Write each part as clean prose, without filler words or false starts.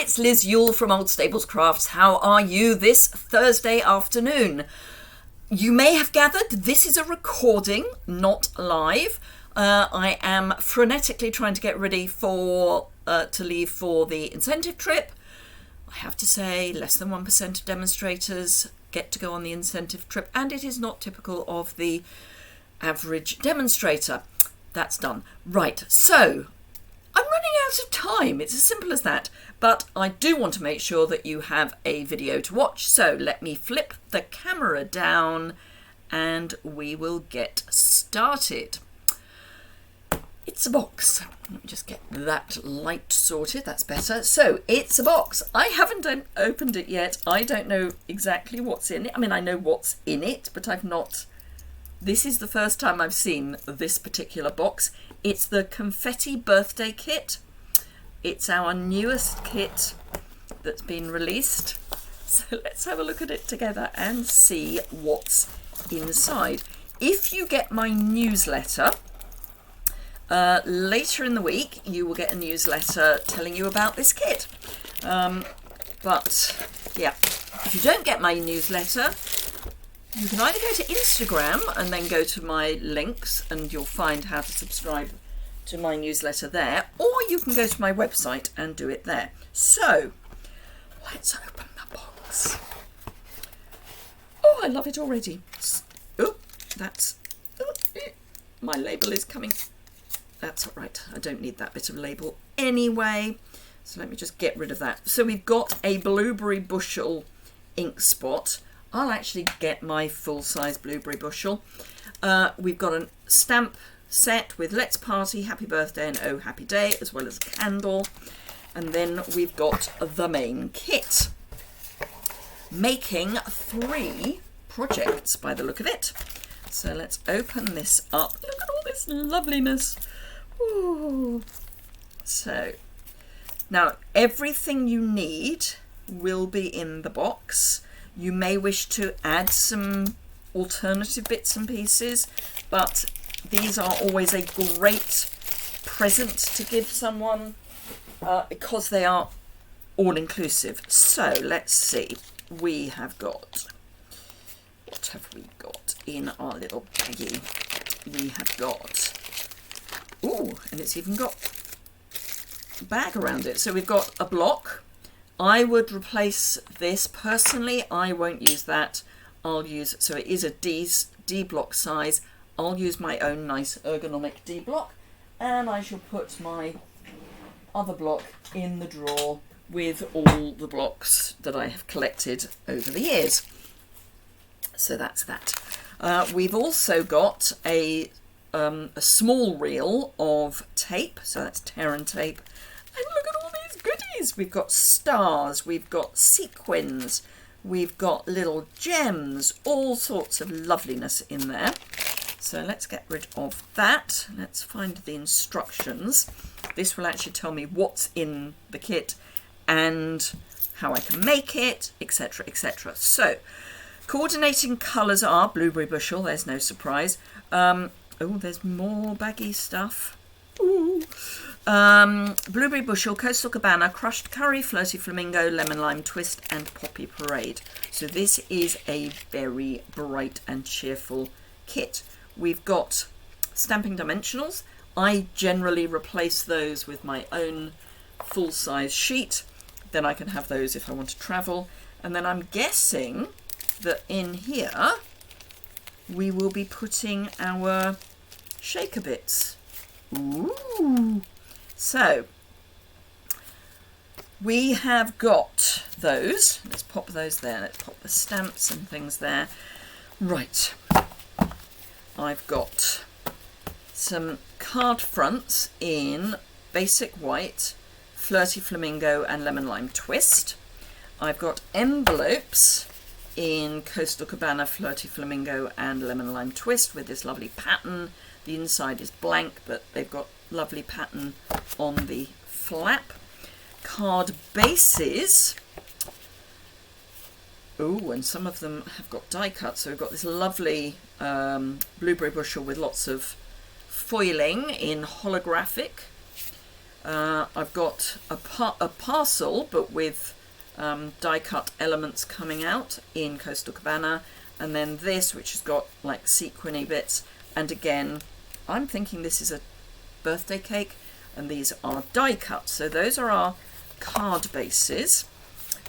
it's Liz Yuille from Old Stables Crafts. How are you this Thursday afternoon? You may have gathered this is a recording, not live. I am frenetically trying to get ready for to leave for the incentive trip. I have to say, less than 1% of demonstrators get to go on the incentive trip, and it is not typical of the average demonstrator. That's done. Right, so I'm running out of time. It's as simple as that. But I do want to make sure that you have a video to watch. So let me flip the camera down and we will get started. It's a box. Let me just get that light sorted. That's better. So it's a box. I haven't opened it yet. I don't know exactly what's in it. I mean, I know what's in it, but I've not. This is the first time I've seen this particular box. It's the Confetti birthday kit. It's our newest kit that's been released. So let's have a look at it together and see what's inside. If you get my newsletter, later in the week you will get a newsletter telling you about this kit. But yeah, if you don't get my newsletter, you can either go to Instagram and then go to my links and you'll find how to subscribe to my newsletter there, or you can go to my website and do it there. So let's open the box. Oh, I love it already. Oh, that's my label is coming. That's all right. I don't need that bit of label anyway. So let me just get rid of that. So we've got a blueberry bushel ink spot. I'll actually get my full-size blueberry bushel. We've got a stamp set with Let's Party, Happy Birthday and Oh Happy Day, as well as a candle. And then we've got the main kit. Making 3 projects by the look of it. So let's open this up. Look at all this loveliness. Ooh. So now everything you need will be in the box. You may wish to add some alternative bits and pieces, but these are always a great present to give someone because they are all-inclusive. So let's see. We have got, what have we got in our little baggie? We have got, ooh, and it's even got a bag around it. So we've got a block. I would replace this personally. I won't use that. I'll use, so it is a D block size. I'll use my own nice ergonomic D block, and I shall put my other block in the drawer with all the blocks that I have collected over the years. So that's that. We've also got a small reel of tape, so that's tear and tape. And look at all these goodies. We've got stars, we've got sequins, we've got little gems, all sorts of loveliness in there. So let's get rid of that. Let's find the instructions. This will actually tell me what's in the kit and how I can make it, etc., etc. So coordinating colours are blueberry bushel, there's no surprise. Oh, there's more baggy stuff. Ooh. Blueberry bushel, Coastal Cabana, crushed curry, flirty flamingo, lemon lime twist and poppy parade. So this is a very bright and cheerful kit. We've got Stampin dimensionals. I generally replace those with my own full-size sheet. Then I can have those if I want to travel. And then I'm guessing that in here we will be putting our shaker bits. Ooh. So we have got those. Let's pop those there. Let's pop the stamps and things there. Right. I've got some card fronts in basic white, flirty flamingo and lemon lime twist. I've got envelopes in Coastal Cabana, flirty flamingo and lemon lime twist with this lovely pattern. The inside is blank, but they've got lovely pattern on the flap. Card bases. Oh, and some of them have got die cuts. So we've got this lovely blueberry bushel with lots of foiling in holographic. I've got a parcel, but with die cut elements coming out in Coastal Cabana, and then this, which has got like sequiny bits, and again I'm thinking this is a birthday cake, and these are die cut. So those are our card bases.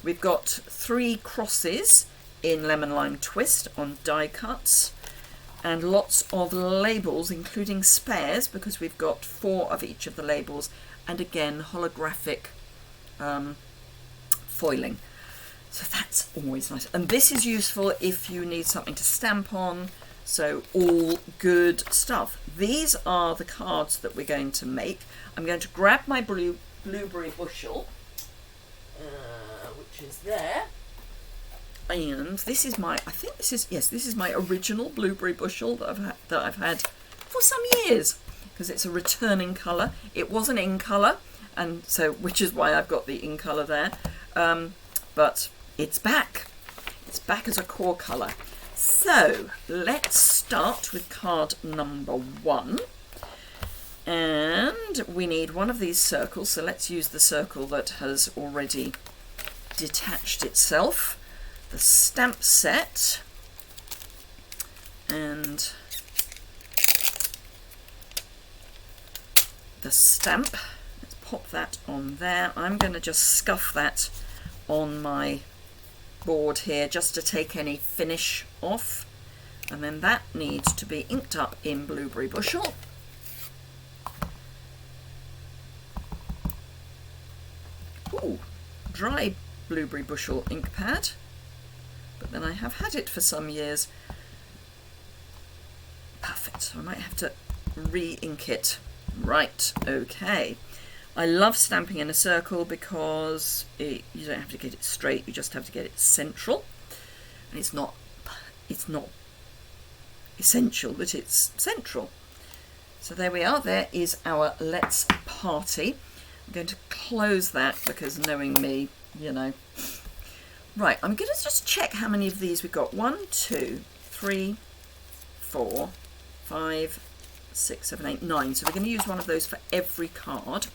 We've got 3 crosses in Lemon Lime Twist on die cuts, and lots of labels, including spares, because we've got 4 of each of the labels, and again holographic foiling. So that's always nice, and this is useful if you need something to stamp on. So all good stuff. These are the cards that we're going to make. I'm going to grab my blueberry bushel, which is there, and this is my, I think this is, yes, this is my original blueberry bushel that I've had for some years, because it's a returning colour. It wasn't in colour, and so, which is why I've got the in colour there, but it's back. It's back as a core colour. So let's start with card number 1, and we need one of these circles, so let's use the circle that has already detached itself, the stamp set, and the stamp. Let's pop that on there. I'm going to just scuff that on my board here just to take any finish off, and then that needs to be inked up in Blueberry Bushel. Ooh, dry Blueberry Bushel ink pad, but then I have had it for some years. Perfect, so I might have to re-ink it. Right, okay. I love stamping in a circle because you don't have to get it straight, you just have to get it central. And it's not essential, but it's central. So there we are, there is our Let's Party. I'm going to close that because knowing me, you know. Right, I'm going to just check how many of these we've got. 1, 2, 3, 4, 5, 6, 7, 8, 9. So we're going to use one of those for every card.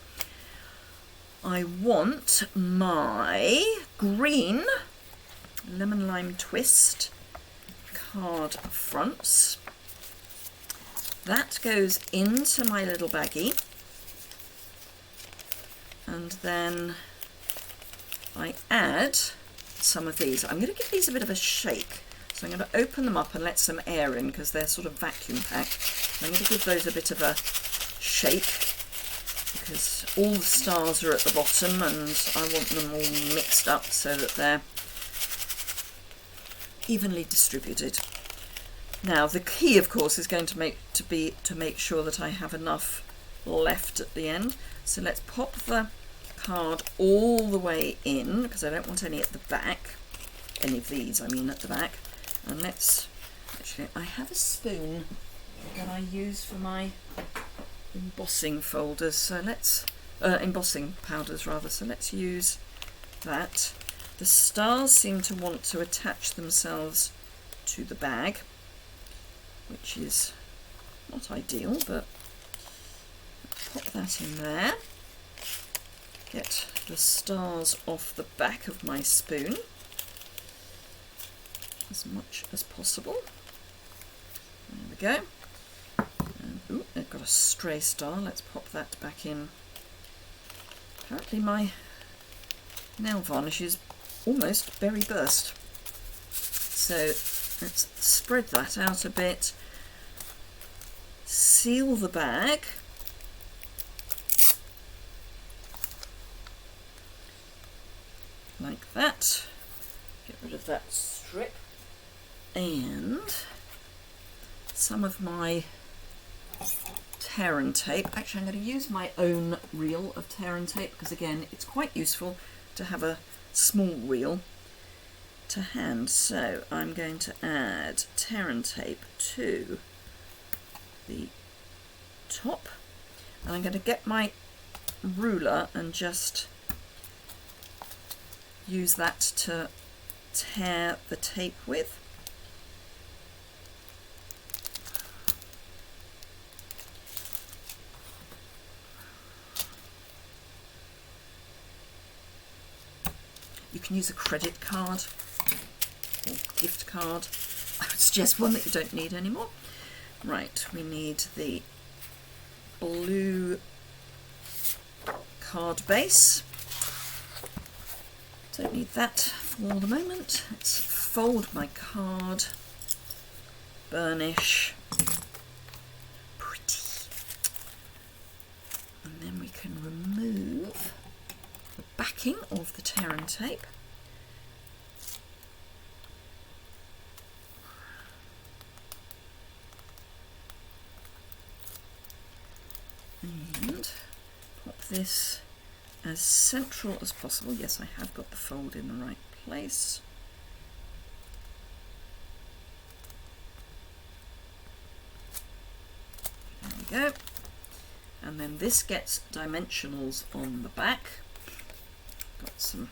I want my green Lemon Lime Twist card fronts. That goes into my little baggie, and then I add some of these. I'm going to give these a bit of a shake, so I'm going to open them up and let some air in because they're sort of vacuum packed. So I'm going to give those a bit of a shake because all the stars are at the bottom and I want them all mixed up so that they're evenly distributed. Now the key, of course, is going to make sure that I have enough left at the end. So let's pop the card all the way in because I don't want any at the back. Any of these, I mean, at the back. And let's actually, I have a spoon that I use for my embossing folders. So let's embossing powders rather. So let's use that. The stars seem to want to attach themselves to the bag, which is not ideal, but pop that in there. Get the stars off the back of my spoon as much as possible. There we go. And, ooh, I've got a stray star. Let's pop that back in. Apparently my nail varnish is almost berry burst. So let's spread that out a bit. Seal the bag. Like that. Get rid of that strip. And some of my tear and tape. Actually, I'm going to use my own reel of tear and tape because, again, it's quite useful to have a small reel to hand. So I'm going to add tear and tape to the top, and I'm going to get my ruler and just use that to tear the tape with. can use a credit card or gift card. I would suggest one that you don't need anymore. Right, we need the blue card base. Don't need that for the moment. Let's fold my card, burnish, pretty, and then we can remove the backing of the tear and tape. And pop this as central as possible. Yes, I have got the fold in the right place. There we go. And then this gets dimensionals on the back. Got some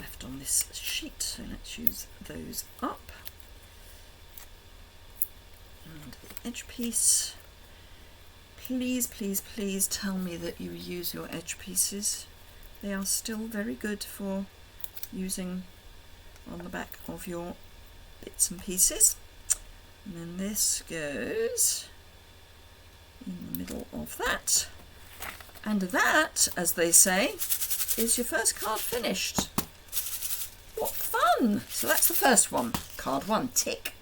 left on this sheet, so let's use those up. And the edge piece. Please, please, please tell me that you use your edge pieces. They are still very good for using on the back of your bits and pieces. And then this goes in the middle of that. And that, as they say, is your first card finished. What fun! So that's the first one. Card 1, tick.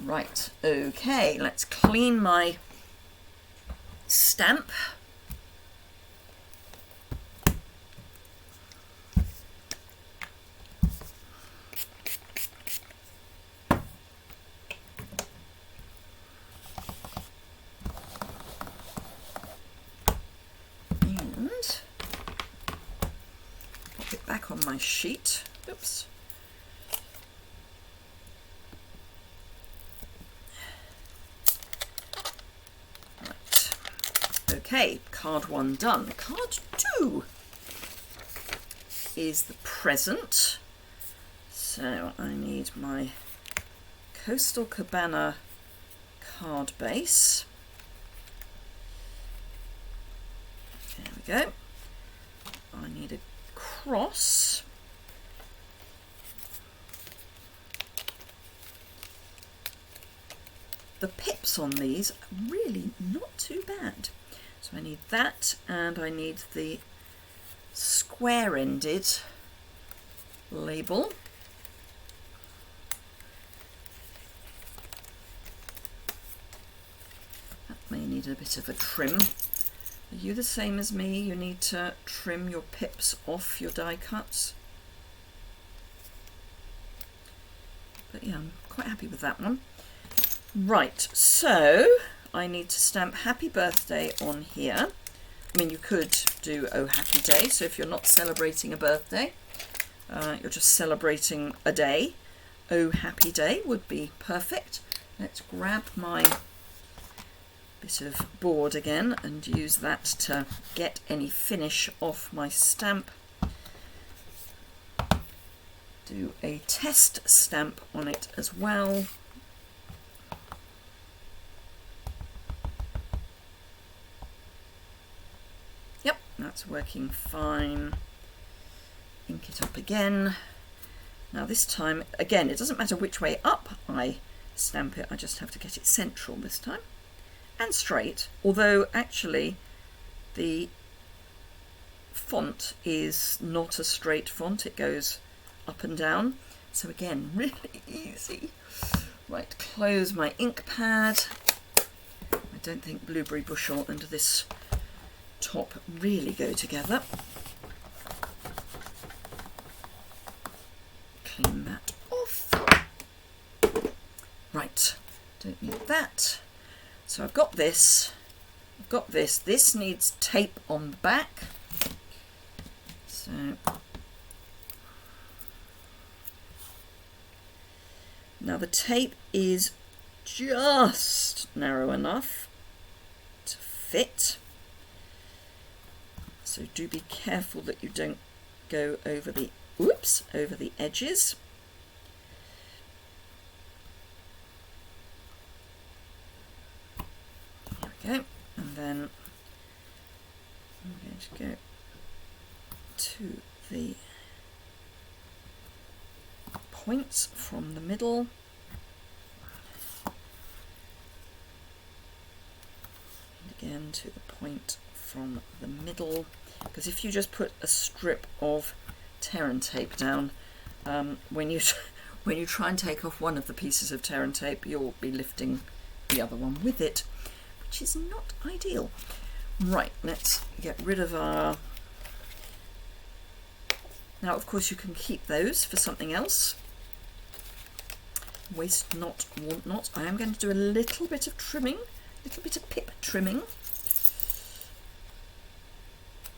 Right, okay, let's clean my stamp. And pop it back on my sheet. Oops. Okay, card 1 done. Card 2 is the present. So I need my Coastal Cabana card base. There we go. I need a cross. The pips on these are really not too bad. So I need that, and I need the square-ended label. That may need a bit of a trim. Are you the same as me? You need to trim your pips off your die cuts. But yeah, I'm quite happy with that one. Right, so I need to stamp happy birthday on here. I mean, you could do oh happy day, so if you're not celebrating a birthday, you're just celebrating a day, oh happy day would be perfect. Let's grab my bit of board again and use that to get any finish off my stamp. Do a test stamp on it as well. That's working fine. Ink it up again. Now this time, again, it doesn't matter which way up I stamp it, I just have to get it central this time. And straight, although actually the font is not a straight font, it goes up and down. So again, really easy. Right, close my ink pad. I don't think blueberry bushel and this top really go together. Clean that off. Right, don't need that. So I've got this, this needs tape on the back. So now the tape is just narrow enough to fit. So do be careful that you don't go over the, over the edges. There we go. And then I'm going to go to the points from the middle. And again to the point from the middle, because if you just put a strip of tear and tape down, when you try and take off one of the pieces of tear and tape, you'll be lifting the other one with it, which is not ideal. Right, let's get rid of our... Now, of course, you can keep those for something else. Waste not, want not. I am going to do a little bit of trimming, a little bit of pip trimming.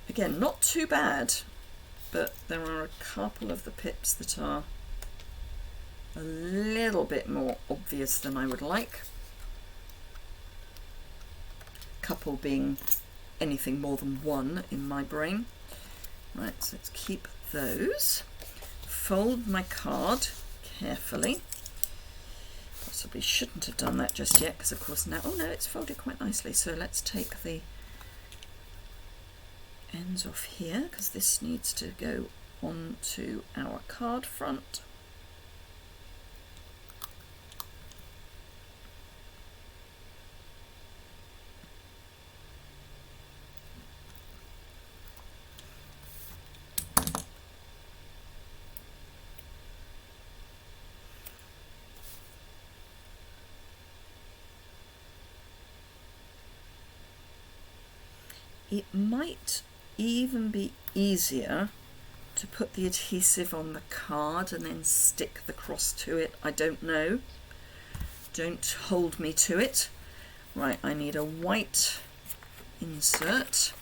Again, not too bad, but there are a couple of the pips that are a little bit more obvious than I would like. Couple being anything more than one in my brain. Right, so let's keep those. Fold my card carefully. Possibly shouldn't have done that just yet, because of course now, oh no, it's folded quite nicely. So let's take the ends off here, because this needs to go onto our card front. It might even be easier to put the adhesive on the card and then stick the cross to it. I don't know. Don't hold me to it. Right, I need a white insert.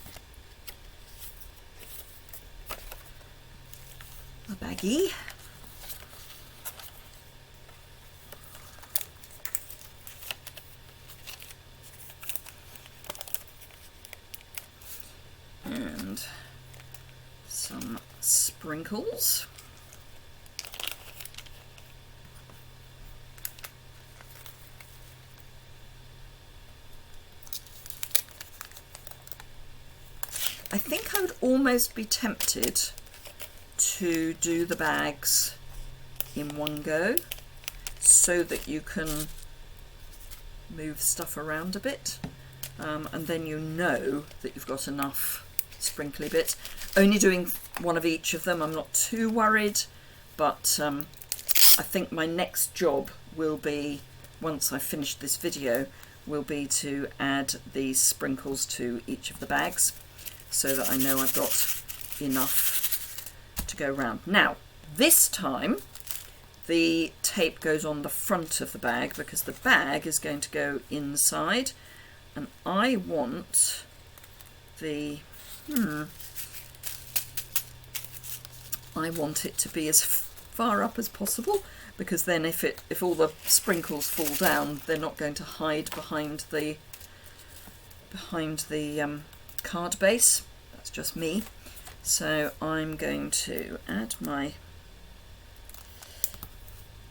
A baggie. And some sprinkles. I think I would almost be tempted to do the bags in one go so that you can move stuff around a bit, and then you know that you've got enough sprinkly bits. Only doing one of each of them, I'm not too worried, but I think my next job will be, once I've finished this video, will be to add these sprinkles to each of the bags so that I know I've got enough to go around. Now, this time the tape goes on the front of the bag because the bag is going to go inside, and I want the I want it to be as far up as possible, because then if all the sprinkles fall down, they're not going to hide behind the card base. That's just me. So I'm going to add my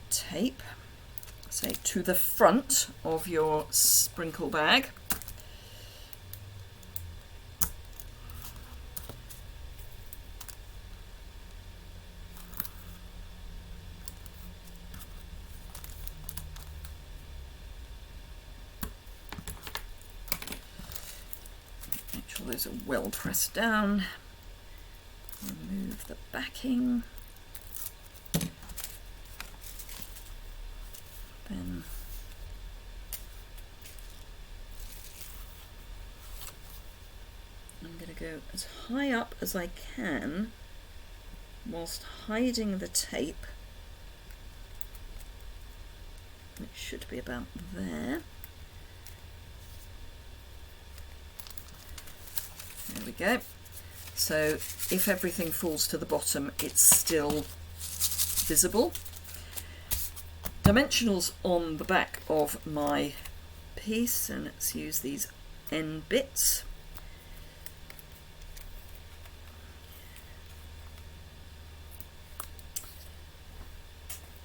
tape, say, to the front of your sprinkle bag. Those are well pressed down. Remove the backing. Then I'm going to go as high up as I can whilst hiding the tape. It should be about there. There we go. So if everything falls to the bottom, it's still visible. Dimensionals on the back of my piece, and let's use these end bits.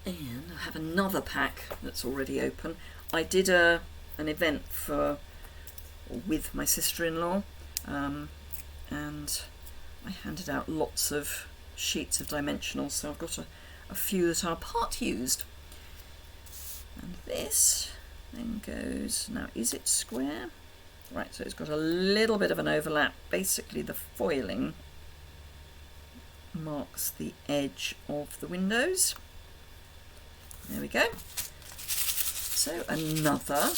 And I have another pack that's already open. I did an event with my sister-in-law, and I handed out lots of sheets of dimensionals, so I've got a few that are part used. And this then goes, now is it square? Right, so it's got a little bit of an overlap. Basically the foiling marks the edge of the windows. There we go. So another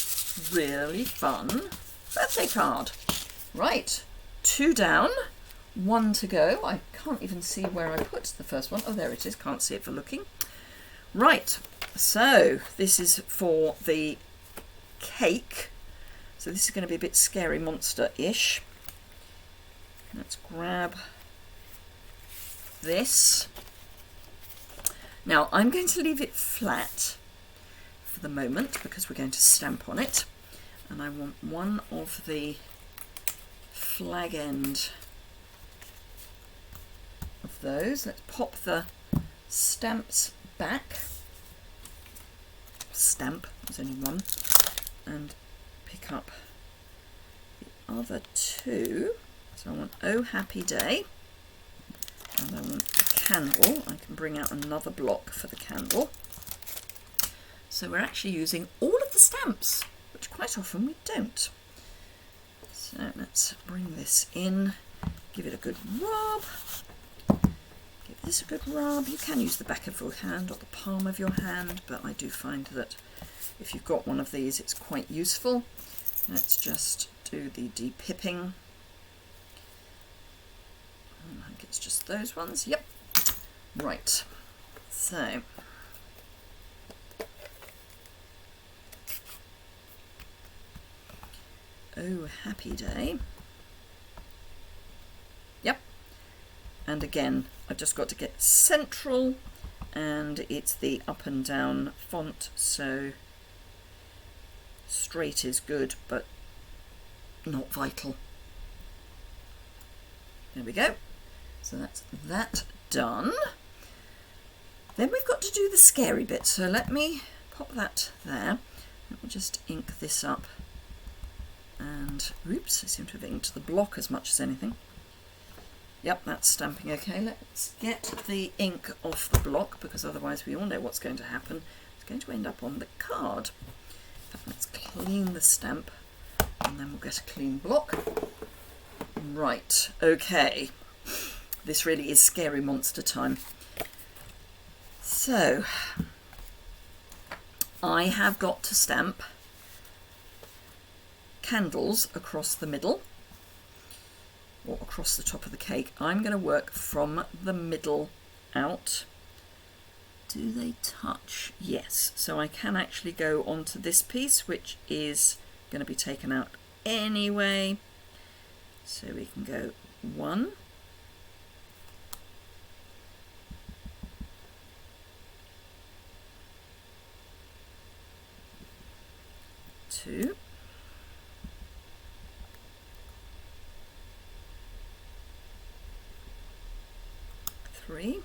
really fun birthday card. Right, 2 down, 1 to go. I can't even see where I put the first one. Oh, there it is. Can't see it for looking. Right, so this is for the cake. So this is going to be a bit Scary Monster-ish. Let's grab this. Now I'm going to leave it flat for the moment because we're going to stamp on it, and I want one of the flag end of those. Let's pop the stamps back. Stamp, there's only one, and pick up the other 2. So I want Oh Happy Day, and I want a candle. I can bring out another block for the candle. So we're actually using all of the stamps, which quite often we don't. So let's bring this in, give it a good rub. Give this a good rub. You can use the back of your hand or the palm of your hand, but I do find that if you've got one of these, it's quite useful. Let's just do the depipping. I think it's just those ones. Yep. Right. So Oh Happy Day. Yep. And again, I've just got to get central, and it's the up and down font, so straight is good, but not vital. There we go. So that's that done. Then we've got to do the scary bit, so let me pop that there. Let me just ink this up. And oops, I seem to have inked the block as much as anything. Yep, that's stamping okay. Let's get the ink off the block, because otherwise we all know what's going to happen. It's going to end up on the card. In fact, let's clean the stamp, and then we'll get a clean block. Right, okay. This really is Scary Monster time. So I have got to stamp candles across the middle, or across the top of the cake. I'm going to work from the middle out. Do they touch? Yes. So I can actually go onto this piece, which is going to be taken out anyway. So we can go 1, 2, 3,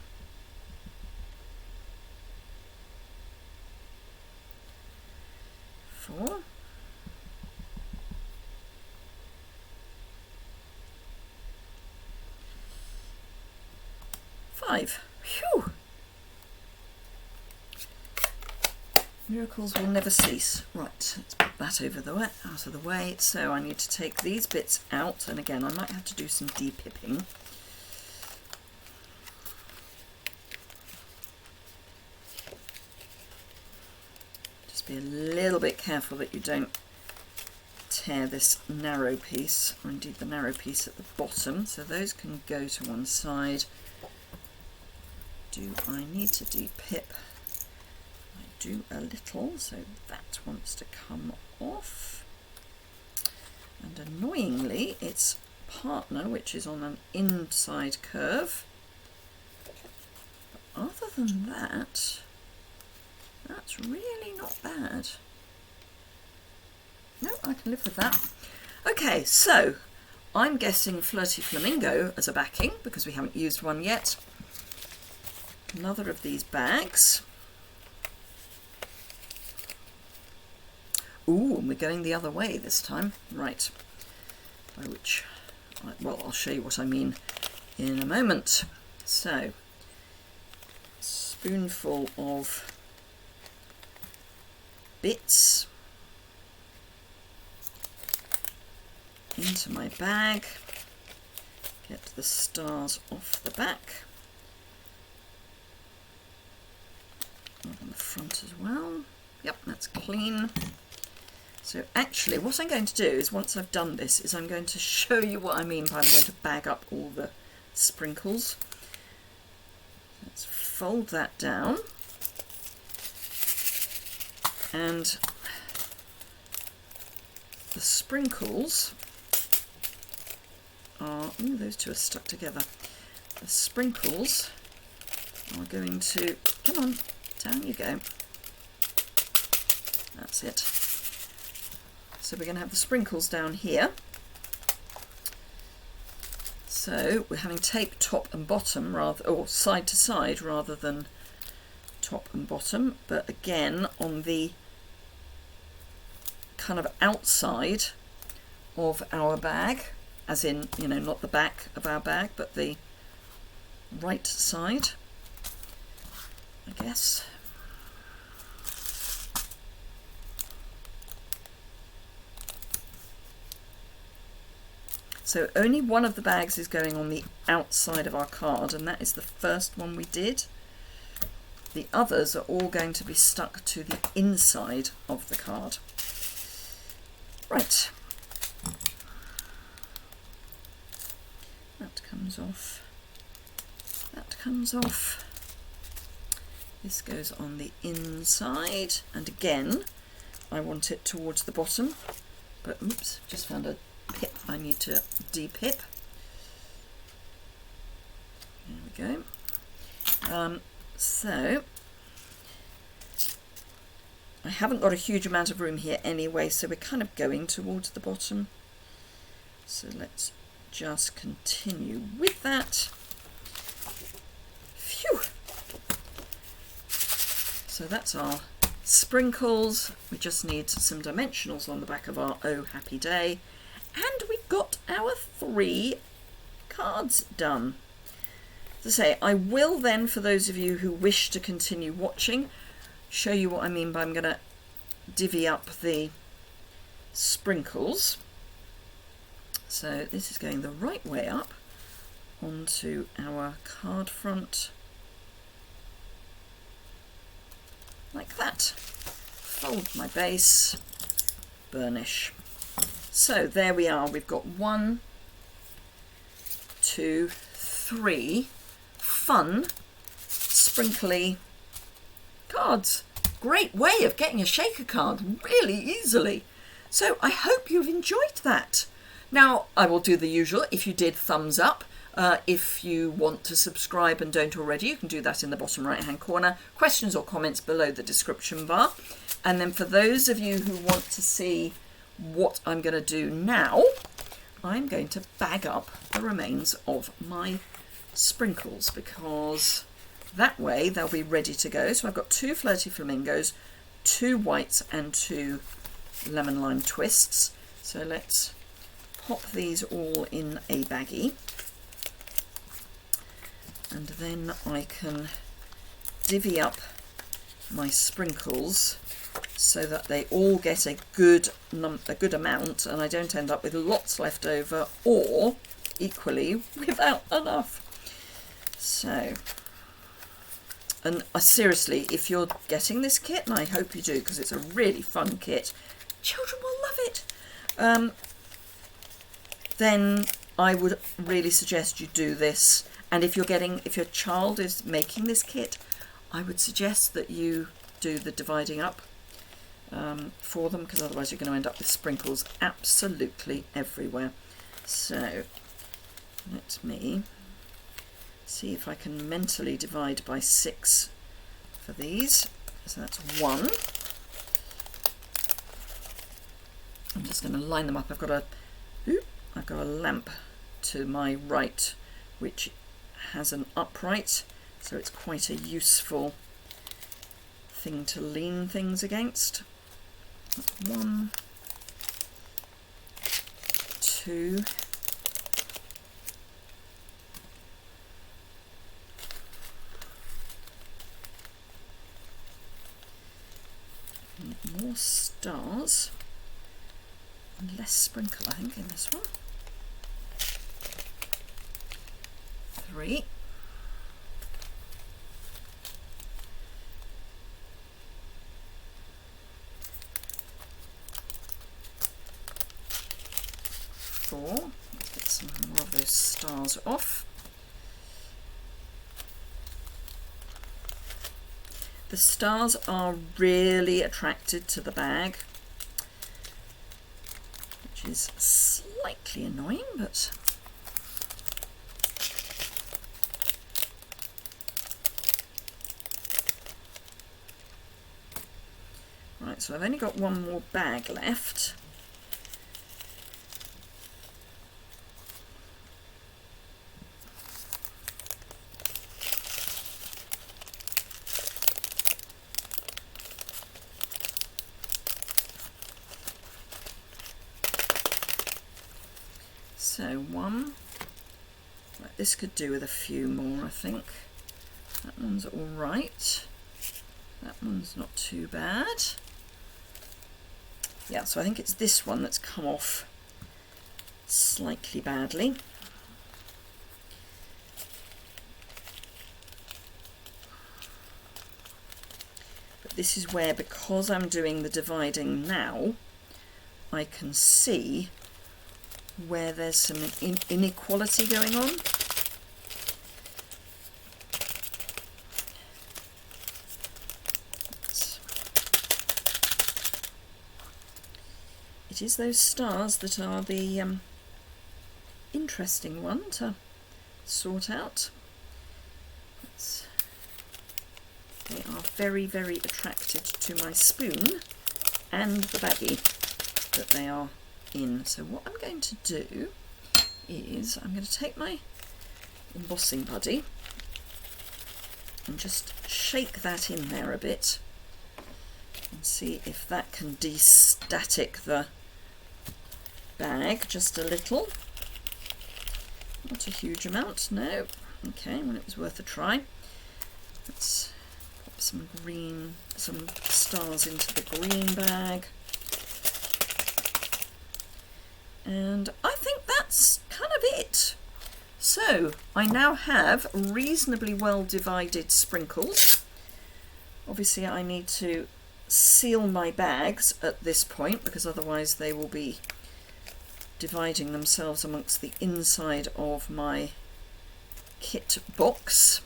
4, 5. Phew! Miracles will never cease. Right, let's put that out of the way. So I need to take these bits out, and again I might have to do some depipping. Just be a little bit careful that you don't tear this narrow piece, or indeed the narrow piece at the bottom. So those can go to one side. Do I need to depip? I do a little, so that wants to come off. And annoyingly, its partner, which is on an inside curve. But other than that, that's really not bad. No, I can live with that. Okay, so I'm guessing Flirty Flamingo as a backing, because we haven't used one yet. Another of these bags. Ooh, and we're going the other way this time. Right. By which, well, I'll show you what I mean in a moment. So, spoonful of bits into my bag, get the stars off the back, on the front as well. Yep, that's clean. So actually what I'm going to do is, once I've done this, is I'm going to show you what I mean by I'm going to bag up all the sprinkles. Let's fold that down, and the sprinkles are, ooh, those two are stuck together. The sprinkles are going to, come on, down you go. That's it. So we're going to have the sprinkles down here. So we're having tape top and bottom, rather, or side to side rather than top and bottom, but again on the kind of outside of our bag, as in, you know, not the back of our bag, but the right side, I guess. So only one of the bags is going on the outside of our card, and that is the first one we did. The others are all going to be stuck to the inside of the card. Right. That comes off. That comes off. This goes on the inside, and again I want it towards the bottom, but oops, just found a pip I need to de-pip. There we go. So I haven't got a huge amount of room here anyway, so we're kind of going towards the bottom. So let's just continue with that. Phew! So that's our sprinkles. We just need some dimensionals on the back of our Oh Happy Day. And we've got our 3 cards done. As I say, I will then, for those of you who wish to continue watching, show you what I mean by I'm going to divvy up the sprinkles. So this is going the right way up onto our card front, like that. Fold my base, burnish. So there we are, we've got 1, 2, 3 fun, sprinkly cards. Great way of getting a shaker card really easily. So I hope you've enjoyed that. Now I will do the usual. If you did, thumbs up. If you want to subscribe and don't already, you can do that in the bottom right hand corner. Questions or comments below the description bar. And then for those of you who want to see what I'm going to do now, I'm going to bag up the remains of my sprinkles, because that way they'll be ready to go. So I've got 2 flirty flamingos, 2 whites and 2 lemon lime twists. So let's pop these all in a baggie, and then I can divvy up my sprinkles so that they all get a good amount, and I don't end up with lots left over, or equally without enough. So, and seriously, if you're getting this kit, and I hope you do because it's a really fun kit, children will love it, then I would really suggest you do this. And if your child is making this kit, I would suggest that you do the dividing up for them, because otherwise you're going to end up with sprinkles absolutely everywhere. So let me see if I can mentally divide by 6 for these. So that's 1. I'm just going to line them up. I've got a lamp to my right which has an upright, so it's quite a useful thing to lean things against. 1, 2, more stars and less sprinkle, I think, in this one. 3. 4. Let's get some more of those stars off. The stars are really attracted to the bag, which is slightly annoying, but right, so I've only got one more bag left. So 1, right, this could do with a few more, I think. That one's all right. That one's not too bad. Yeah, so I think it's this one that's come off slightly badly. But this is where, because I'm doing the dividing now, I can see where there's some inequality going on. It is those stars that are the interesting one to sort out. They are very, very attracted to my spoon and the baggie that they are in. So what I'm going to do is I'm going to take my embossing buddy and just shake that in there a bit and see if that can de-static the bag just a little. Not a huge amount, no. Okay, well, it was worth a try. Let's pop some stars into the green bag. And I think that's kind of it. So I now have reasonably well divided sprinkles. Obviously I need to seal my bags at this point because otherwise they will be dividing themselves amongst the inside of my kit box,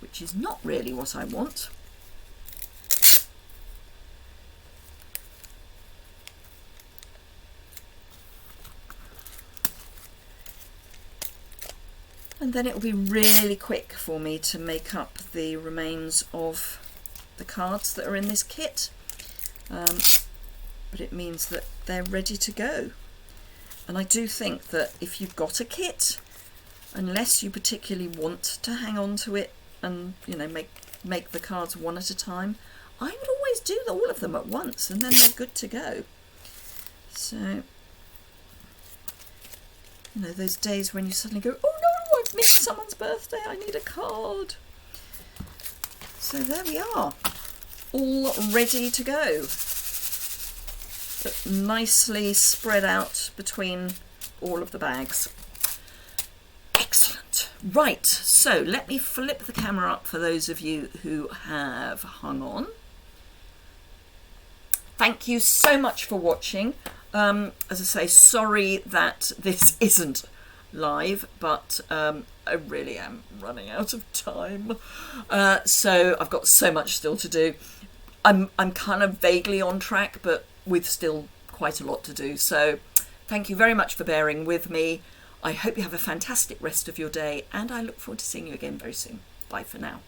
which is not really what I want. And then it will be really quick for me to make up the remains of the cards that are in this kit. But it means that they're ready to go. And I do think that if you've got a kit, unless you particularly want to hang on to it and, you know, make the cards one at a time, I would always do all of them at once and then they're good to go. So, you know, those days when you suddenly go, oh no, I've missed someone's birthday, I need a card. So there we are, all ready to go. But nicely spread out between all of the bags. Excellent. Right, so let me flip the camera up for those of you who have hung on. Thank you so much for watching. As I say, sorry that this isn't live, but I really am running out of time. So I've got so much still to do. I'm kind of vaguely on track, but with still quite a lot to do. So thank you very much for bearing with me. I hope you have a fantastic rest of your day, and I look forward to seeing you again very soon. Bye for now.